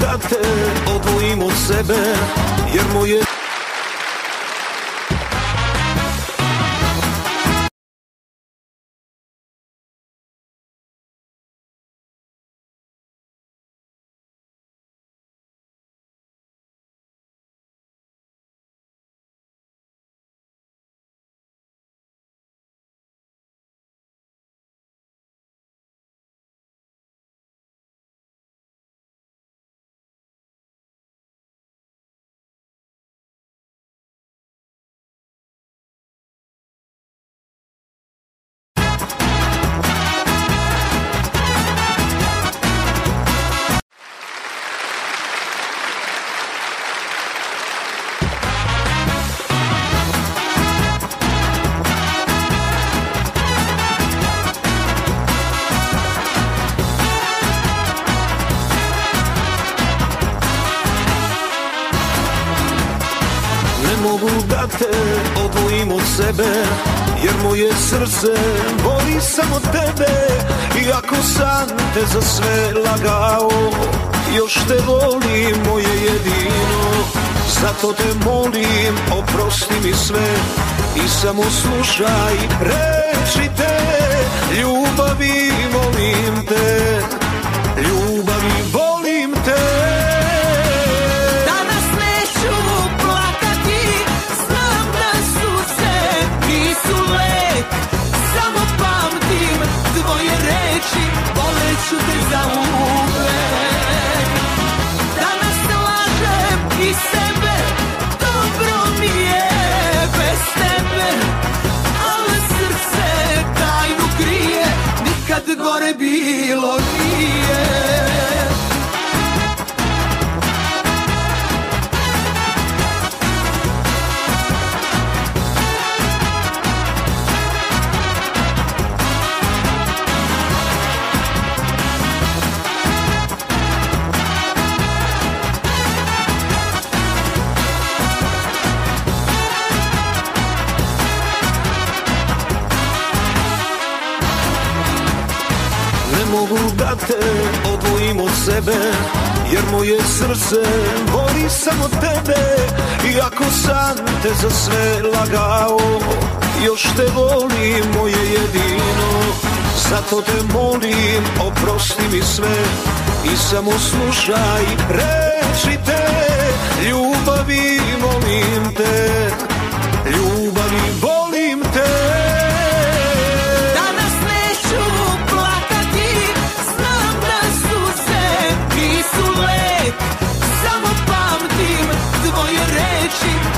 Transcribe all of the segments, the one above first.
da te odvojim od sebe, jer moje mogu da te odvojim od sebe, jer moje srce voli samo tebe. Iako sam te za sve lagao, još te volim moje jedino. Zato te molim, oprosti mi sve i samo slušaj reči te. Ljubavi volim te, ljubavi volim te. Voleću te za uvek. Danas lažem i sebe, dobro mi je bez tebe, ali srce tajnu krije, nikad gore bilo nije. Mogu da te odvojim od sebe, jer moje srce voli samo tebe. Iako sam te za sve lagao, još te volim moje jedino. Zato te molim, oprosti mi sve i samo slušaj reči te. Ljubavi volim te, ljubavi volim te.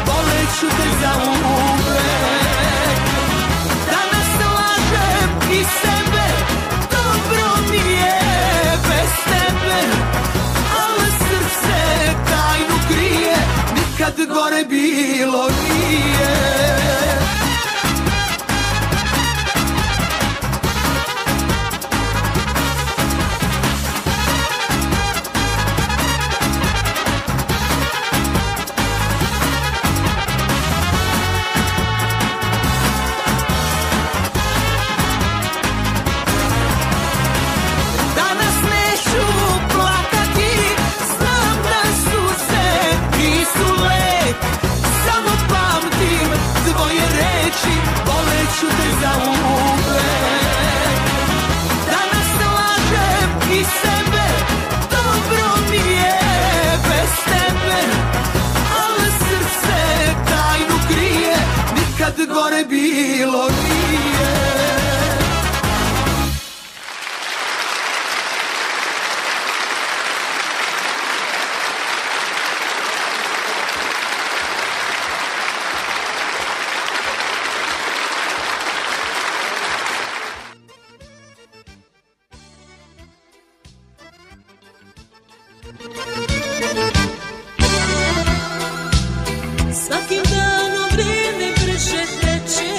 Voleću te za uvek. Danas lažem i sebe, dobro mi je bez tebe, ali srce tajnu krije, nikad gore bilo nije. Voleću te za uvek. Danas lažem i sebe, dobro mi je bez tebe, ali srce tajnu krije, nikad gore bilo nije. Svakim danom vrijeme brže teče,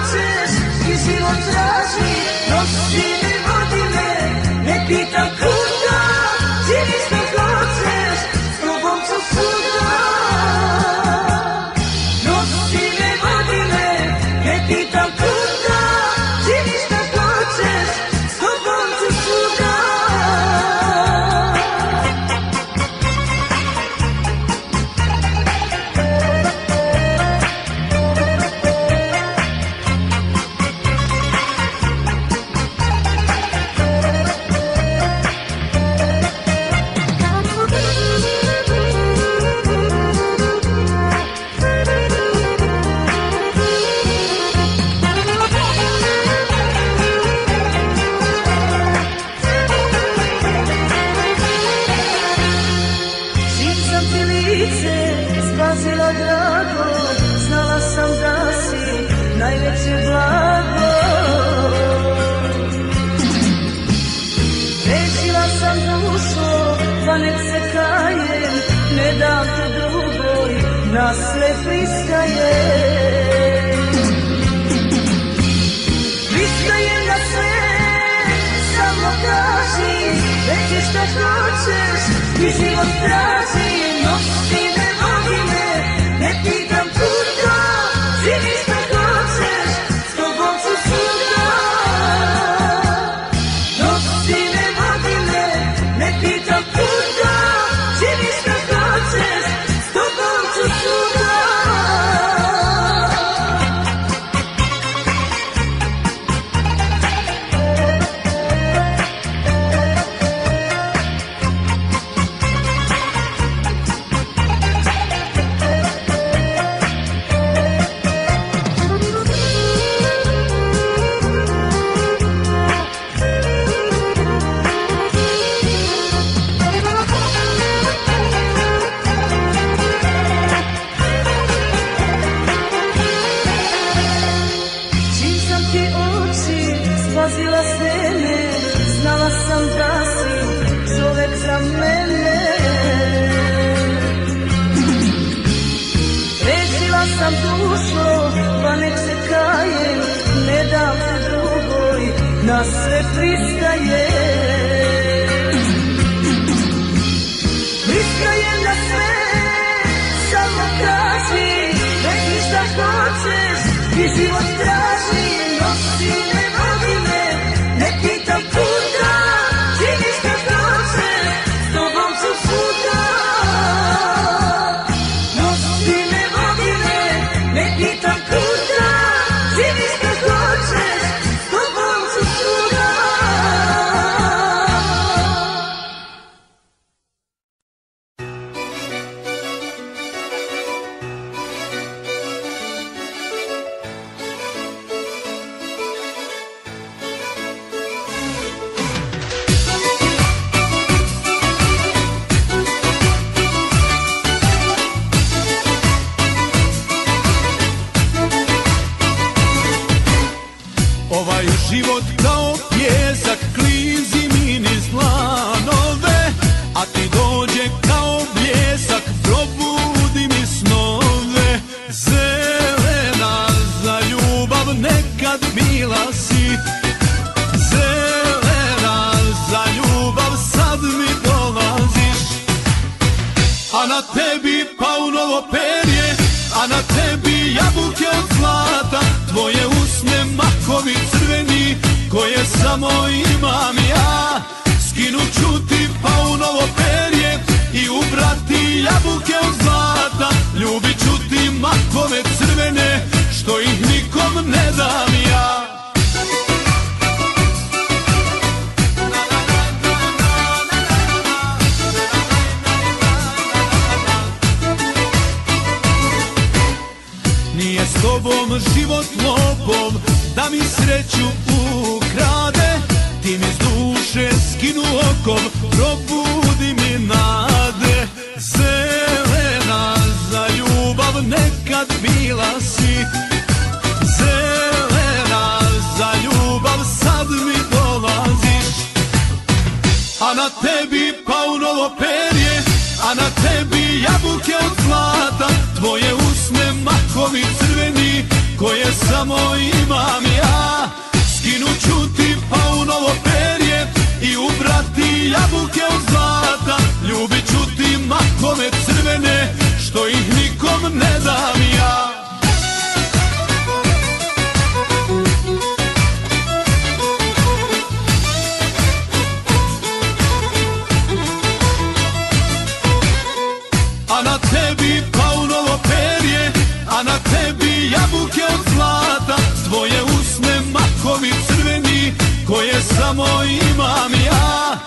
hoćeš i život traži, nosi me, vodi me, ne pitam kuda, čini što hoćeš, s tobom ću svuda. Nosi me, vodi me, ne pitam kuda, čini što hoćeš, s tobom ću svuda. Spasila drago, znala sam da si najveće blago. Rešila sam dušo, pa nek se kajem, ne dam te drugoj, na sve pristajem. Pristajem na sve, samo kaži, reći šta hoćeš i život traži, nosi me, vodi me, ne pitam kuda, čini šta hoćeš, s tobom ću svuda. Nosi me, vodi me, ne pitam kuda, čini šta hoćeš, s tobom ću svuda. Spasila se me, znala sam da si čovek za mene. Rešila sam dušo, pa nek se kajem, ne dam te drugoj, na sve pristajem. Pristajem na sve, samo kaži, reci šta hoćeš i život traži, nosi me, vodi me, ne pitam kuda, čini šta hoćeš, s tobom ću svuda. Nosi me, vodi me, ne pitam kuda, čini šta hoćeš, s tobom ću svuda. Ovaj život kao pjesak klizi mi niz dlanove, a ti dođe kao bljesak, probudi mi snove. Zelena za ljubav nekad bila si, zelena za ljubav sad mi dolaziš. A na tebi paunovo perje, a na tebi jabuke od zlata, tvoje usne makovi crveni, koje samo imam ja. Skinut ću ti paunovo perje i ubrati jabuke od zlata, ljubit ću ti makove crvene, što ih nikom ne dam ja. Nije s tobom život lopov da mi sreću ukrade, ti mi s duše skinu okov, probudi mi nade. Zelena za ljubav nekad bila si, zelena za ljubav sad mi dolaziš. A na tebi paunovo perje, a na tebi jabuke od zlata, tvoje usne makovi crveni, koje samo imam ja. Skinut ću ti paunovo perje i ubrati jabuke od zlata. Ljubit ću ti makove crvene što ih nikom ne dam ja. A na tebi paunovo perje, a na tebi jabuke od zlata. Tvoje usne makovi crveni koje samo imam ja.